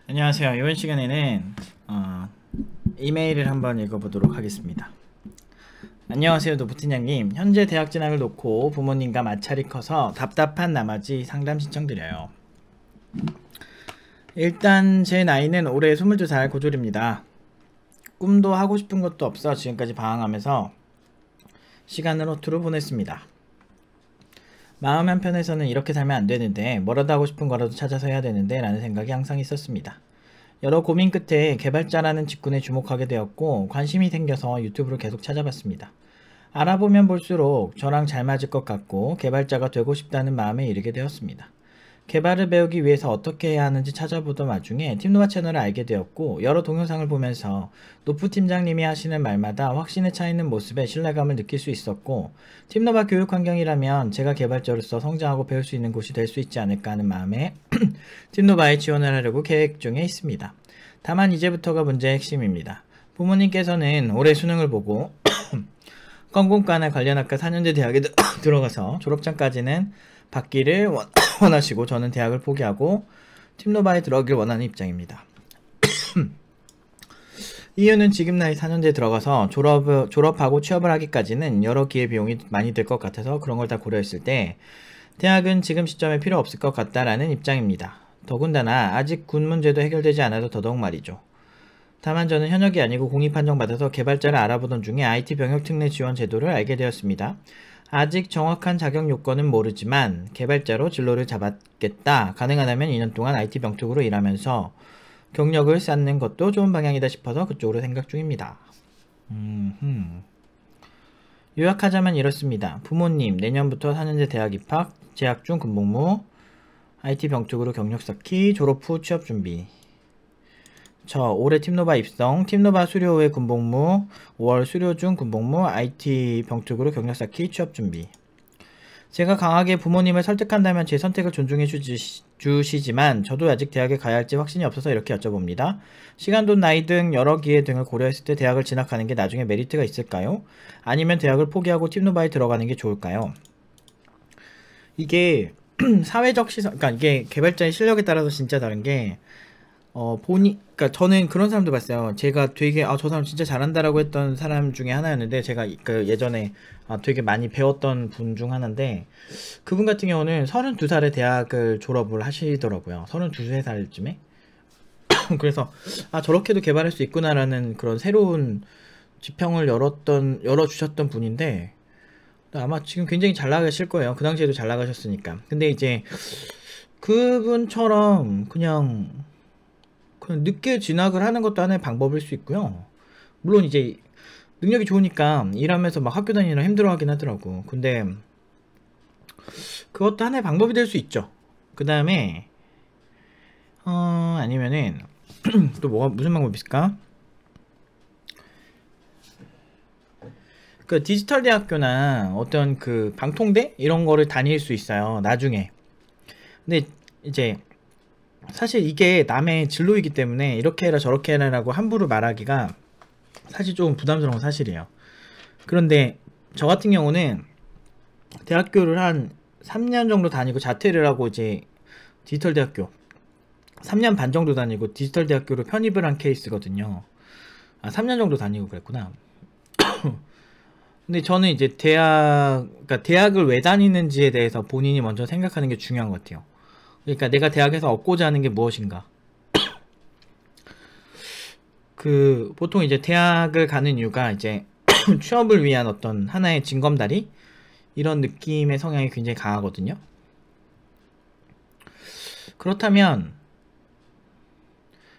안녕하세요. 이번 시간에는 이메일을 한번 읽어보도록 하겠습니다. 안녕하세요, 노부팀장님. 현재 대학 진학을 놓고 부모님과 마찰이 커서 답답한 나머지 상담 신청드려요. 일단 제 나이는 올해 22살 고졸입니다. 꿈도 하고 싶은 것도 없어 지금까지 방황하면서 시간을 허투루 보냈습니다. 마음 한편에서는 이렇게 살면 안 되는데 뭐라도 하고 싶은 거라도 찾아서 해야 되는데 라는 생각이 항상 있었습니다. 여러 고민 끝에 개발자라는 직군에 주목하게 되었고 관심이 생겨서 유튜브를 계속 찾아봤습니다. 알아보면 볼수록 저랑 잘 맞을 것 같고 개발자가 되고 싶다는 마음에 이르게 되었습니다. 개발을 배우기 위해서 어떻게 해야 하는지 찾아보던 와중에 팀노바 채널을 알게 되었고 여러 동영상을 보면서 노프 팀장님이 하시는 말마다 확신에 차있는 모습에 신뢰감을 느낄 수 있었고 팀노바 교육 환경이라면 제가 개발자로서 성장하고 배울 수 있는 곳이 될 수 있지 않을까 하는 마음에 팀노바에 지원을 하려고 계획 중에 있습니다. 다만 이제부터가 문제의 핵심입니다. 부모님께서는 올해 수능을 보고 건공과나 관련 학과 4년제 대학에 들어가서 졸업장까지는 받기를 원하시고 저는 대학을 포기하고 팀노바에 들어가길 원하는 입장입니다. 이유는 지금 나이 4년제에 들어가서 졸업하고 취업을 하기까지는 여러 기회비용이 많이 들 것 같아서 그런 걸 다 고려했을 때 대학은 지금 시점에 필요 없을 것 같다라는 입장입니다. 더군다나 아직 군 문제도 해결되지 않아서 더더욱 말이죠. 다만 저는 현역이 아니고 공익 판정받아서 개발자를 알아보던 중에 IT 병역 특례 지원 제도를 알게 되었습니다. 아직 정확한 자격 요건은 모르지만 개발자로 진로를 잡았겠다. 가능하다면 2년 동안 IT 병특으로 일하면서 경력을 쌓는 것도 좋은 방향이다 싶어서 그쪽으로 생각 중입니다. 요약하자면 이렇습니다. 부모님, 내년부터 4년제 대학 입학, 재학 중 군복무, IT 병특으로 경력 쌓기, 졸업 후 취업 준비. 저 올해 팀노바 입성, 팀노바 수료 후에 군복무, 5월 수료 중 군복무, IT 병특으로 경력 쌓기, 취업 준비. 제가 강하게 부모님을 설득한다면 제 선택을 존중해 주시지만 저도 아직 대학에 가야 할지 확신이 없어서 이렇게 여쭤봅니다. 시간, 돈, 나이 등 여러 기회 등을 고려했을 때 대학을 진학하는 게 나중에 메리트가 있을까요? 아니면 대학을 포기하고 팀노바에 들어가는 게 좋을까요? 이게 사회적 시선, 그러니까 이게 개발자의 실력에 따라서 진짜 다른 게 그러니까 저는 그런 사람도 봤어요. 제가 되게 저 사람 진짜 잘한다라고 했던 사람 중에 하나였는데 제가 그 예전에 되게 많이 배웠던 분 중 하나인데 그분 같은 경우는 32살에 대학을 졸업을 하시더라고요. 32~33살쯤에. 그래서 저렇게도 개발할 수 있구나라는 그런 새로운 지평을 열어주셨던 분인데 아마 지금 굉장히 잘 나가실 거예요. 그 당시에도 잘 나가셨으니까. 근데 이제 그분처럼 그냥 늦게 진학을 하는 것도 하나의 방법일 수 있고요. 물론 이제 능력이 좋으니까 일하면서 막 학교 다니느라 힘들어하긴 하더라고. 근데 그것도 하나의 방법이 될 수 있죠. 그 다음에 아니면은 또 무슨 방법이 있을까? 그 디지털 대학교나 어떤 그 방통대 이런 거를 다닐 수 있어요. 나중에. 근데 이제 사실 이게 남의 진로이기 때문에 이렇게 해라 저렇게 해라 라고 함부로 말하기가 사실 조금 부담스러운 사실이에요. 그런데 저 같은 경우는 대학교를 한 3년 정도 다니고 자퇴를 하고 이제 디지털 대학교 3년 반 정도 다니고 디지털 대학교로 편입을 한 케이스거든요. 3년 정도 다니고 그랬구나. 근데 저는 이제 그러니까 대학을 왜 다니는지에 대해서 본인이 먼저 생각하는 게 중요한 것 같아요. 그러니까 내가 대학에서 얻고자 하는 게 무엇인가. 보통 이제 대학을 가는 이유가 이제 취업을 위한 어떤 하나의 징검다리? 이런 느낌의 성향이 굉장히 강하거든요. 그렇다면,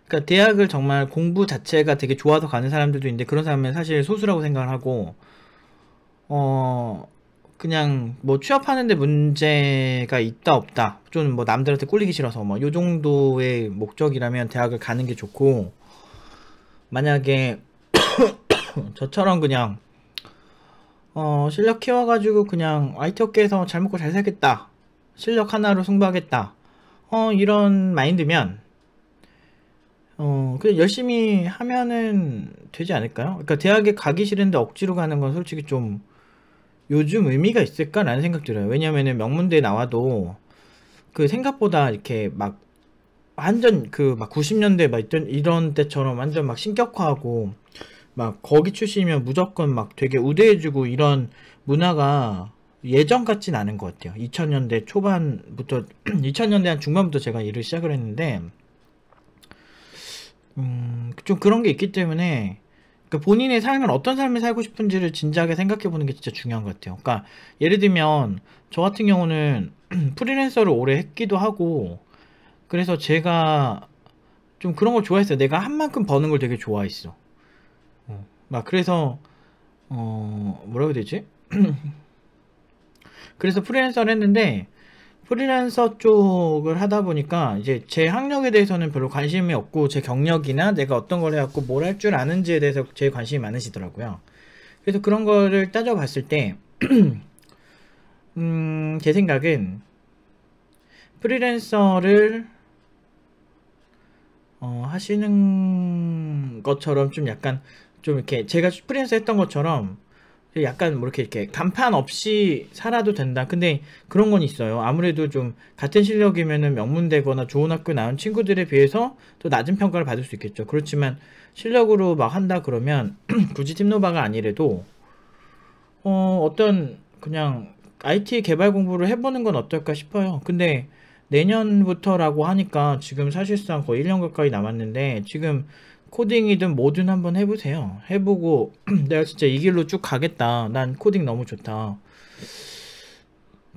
그러니까 대학을 정말 공부 자체가 되게 좋아서 가는 사람들도 있는데 그런 사람은 사실 소수라고 생각을 하고, 그냥 뭐 취업하는데 문제가 있다 없다 좀 뭐 남들한테 꿀리기 싫어서 뭐 요 정도의 목적이라면 대학을 가는 게 좋고 만약에 저처럼 그냥 실력 키워가지고 그냥 IT 업계에서 잘 먹고 잘 살겠다 실력 하나로 승부하겠다 이런 마인드면 그냥 열심히 하면은 되지 않을까요? 그러니까 대학에 가기 싫은데 억지로 가는 건 솔직히 좀 요즘 의미가 있을까라는 생각 들어요. 왜냐면은 명문대에 나와도 그 생각보다 이렇게 막 완전 그 막 90년대 막 있던 이런 때처럼 완전 막 신격화하고 막 거기 출신이면 무조건 막 되게 우대해주고 이런 문화가 예전 같진 않은 것 같아요. 2000년대 초반부터 2000년대 한 중반부터 제가 일을 시작을 했는데 좀 그런 게 있기 때문에 그 본인의 삶을 어떤 삶을 살고 싶은지를 진지하게 생각해 보는 게 진짜 중요한 것 같아요. 그러니까 예를 들면 저 같은 경우는 프리랜서를 오래 했기도 하고 그래서 제가 좀 그런 걸 좋아했어요. 내가 한 만큼 버는 걸 되게 좋아했어. 막 그래서 뭐라고 해야 되지? 그래서 프리랜서를 했는데 프리랜서 쪽을 하다 보니까 이제 제 학력에 대해서는 별로 관심이 없고 제 경력이나 내가 어떤 걸 해갖고 뭘 할 줄 아는지에 대해서 제일 관심이 많으시더라고요. 그래서 그런 거를 따져봤을 때 제 생각은 프리랜서를 하시는 것처럼 좀 약간 좀 이렇게 제가 프리랜서 했던 것처럼 약간 뭐 이렇게 간판 없이 살아도 된다. 근데 그런 건 있어요. 아무래도 좀 같은 실력이면은 명문대거나 좋은 학교 나온 친구들에 비해서 더 낮은 평가를 받을 수 있겠죠. 그렇지만 실력으로 막 한다 그러면 굳이 팀노바가 아니래도 어떤 그냥 IT 개발 공부를 해보는 건 어떨까 싶어요. 근데 내년부터라고 하니까 지금 사실상 거의 1년 가까이 남았는데 지금 코딩이든 뭐든 한번 해보세요. 해보고 내가 진짜 이 길로 쭉 가겠다. 난 코딩 너무 좋다.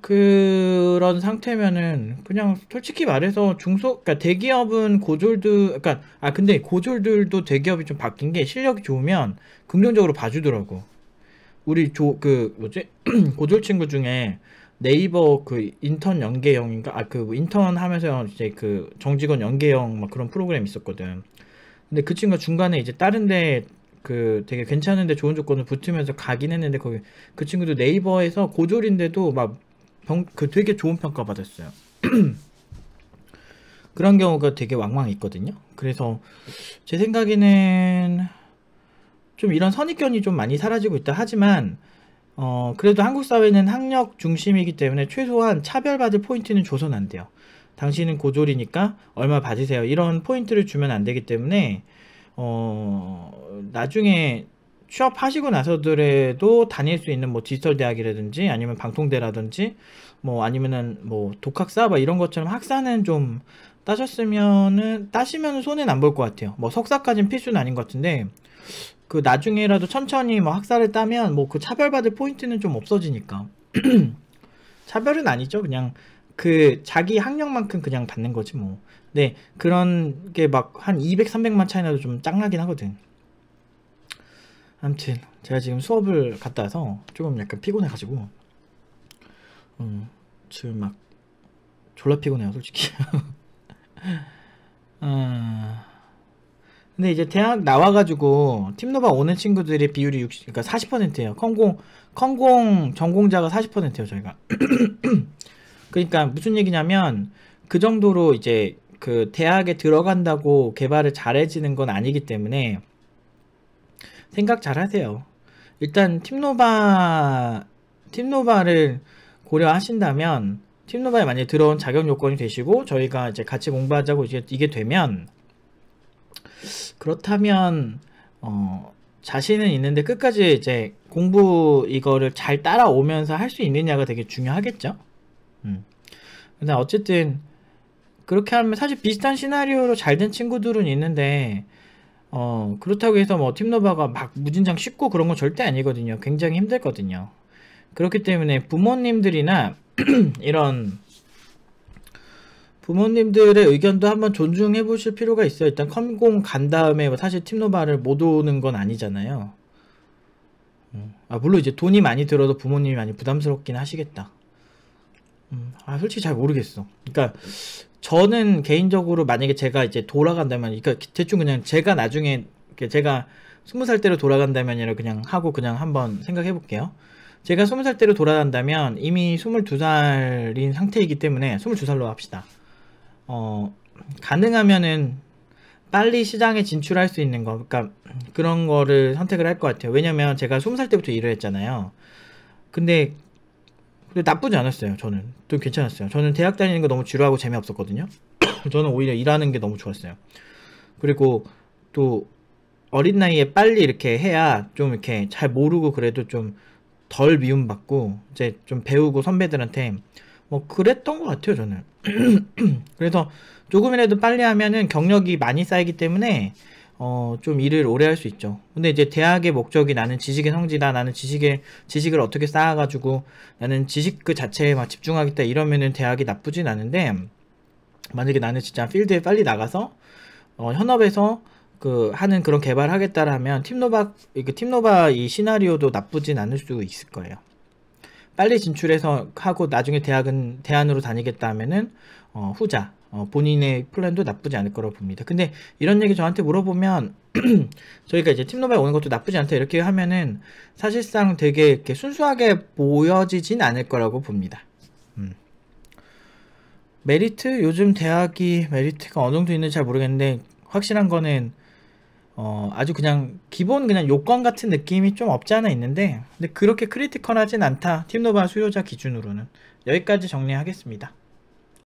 그런 상태면은 그냥 솔직히 말해서 그러니까 대기업은 그러니까 근데 고졸들도 대기업이 좀 바뀐 게 실력이 좋으면 긍정적으로 봐주더라고. 우리 뭐지? 고졸 친구 중에 네이버 그 인턴 연계형인가? 그 인턴 하면서 이제 그 정직원 연계형 막 그런 프로그램 있었거든. 근데 그 친구가 중간에 이제 다른데 그 되게 괜찮은데 좋은 조건을 붙으면서 가긴 했는데 거기 그 친구도 네이버에서 고졸인데도 막 그 되게 좋은 평가 받았어요. 그런 경우가 되게 왕왕 있거든요. 그래서 제 생각에는 좀 이런 선입견이 좀 많이 사라지고 있다 하지만 그래도 한국 사회는 학력 중심이기 때문에 최소한 차별받을 포인트는 줘선 안 돼요. 당신은 고졸이니까 얼마 받으세요. 이런 포인트를 주면 안 되기 때문에 나중에 취업하시고 나서더라도 다닐 수 있는 뭐 디지털 대학이라든지 아니면 방통대라든지 뭐 아니면은 뭐 독학사 뭐 이런 것처럼 학사는 좀 따시면은 손해는 안 볼 것 같아요. 뭐 석사까지는 필수는 아닌 것 같은데 그 나중에라도 천천히 뭐 학사를 따면 뭐 그 차별받을 포인트는 좀 없어지니까 차별은 아니죠. 그냥 그 자기 학력만큼 그냥 받는 거지 뭐. 네, 그런 게 막 한 200, 300만 차이 나도 좀 짱나긴 하거든. 아무튼 제가 지금 수업을 갔다 와서 조금 약간 피곤해가지고 지금 막 졸라 피곤해요 솔직히. 근데 이제 대학 나와가지고 팀노바 오는 친구들의 비율이 그러니까 40%예요. 컴공 전공자가 40%예요 저희가. 그러니까 무슨 얘기냐면 그 정도로 이제 그 대학에 들어간다고 개발을 잘해지는 건 아니기 때문에 생각 잘 하세요. 일단 팀노바를 고려하신다면 팀노바에 만약에 들어온 자격 요건이 되시고 저희가 이제 같이 공부하자고 이게 되면 그렇다면 자신은 있는데 끝까지 이제 공부 이거를 잘 따라오면서 할 수 있느냐가 되게 중요하겠죠. 근데 어쨌든 그렇게 하면 사실 비슷한 시나리오로 잘 된 친구들은 있는데 그렇다고 해서 뭐 팀노바가 막 무진장 쉽고 그런 건 절대 아니거든요. 굉장히 힘들거든요. 그렇기 때문에 부모님들이나 이런 부모님들의 의견도 한번 존중해 보실 필요가 있어요. 일단 컴공 간 다음에 사실 팀노바를 못 오는 건 아니잖아요. 물론 이제 돈이 많이 들어도 부모님이 많이 부담스럽긴 하시겠다. 솔직히 잘 모르겠어. 그러니까 저는 개인적으로 만약에 제가 이제 돌아간다면, 그러니까 대충 그냥 제가 나중에 제가 20살 때로 돌아간다면이라 그냥 하고 그냥 한번 생각해 볼게요. 제가 20살 때로 돌아간다면 이미 22살인 상태이기 때문에 22살로 합시다. 가능하면은 빨리 시장에 진출할 수 있는 거, 그러니까 그런 거를 선택을 할 것 같아요. 왜냐면 제가 20살 때부터 일을 했잖아요. 근데 나쁘지 않았어요. 저는 좀 괜찮았어요. 저는 대학 다니는 거 너무 지루하고 재미없었거든요. 저는 오히려 일하는 게 너무 좋았어요. 그리고 또 어린 나이에 빨리 이렇게 해야 좀 이렇게 잘 모르고 그래도 좀 덜 미움받고 이제 좀 배우고 선배들한테 뭐 그랬던 것 같아요, 저는. 그래서 조금이라도 빨리 하면은 경력이 많이 쌓이기 때문에 좀 일을 오래 할 수 있죠. 근데 이제 대학의 목적이 나는 지식의 성지다, 나는 지식을 어떻게 쌓아가지고 나는 지식 그 자체에 막 집중하겠다 이러면은 대학이 나쁘진 않은데, 만약에 나는 진짜 필드에 빨리 나가서 현업에서 그 하는 그런 개발을 하겠다라면 팀노바 이 시나리오도 나쁘진 않을 수 있을 거예요. 빨리 진출해서 하고 나중에 대안으로 다니겠다 하면은 후자, 본인의 플랜도 나쁘지 않을 거라고 봅니다. 근데 이런 얘기 저한테 물어보면 저희가 이제 팀노바에 오는 것도 나쁘지 않다 이렇게 하면은 사실상 되게 이렇게 순수하게 보여지진 않을 거라고 봅니다. 메리트? 요즘 대학이 메리트가 어느 정도 있는지 잘 모르겠는데 확실한 거는 아주 그냥 기본 그냥 요건 같은 느낌이 좀 없지 않아 있는데, 근데 그렇게 크리티컬하진 않다, 팀노바 수요자 기준으로는. 여기까지 정리하겠습니다.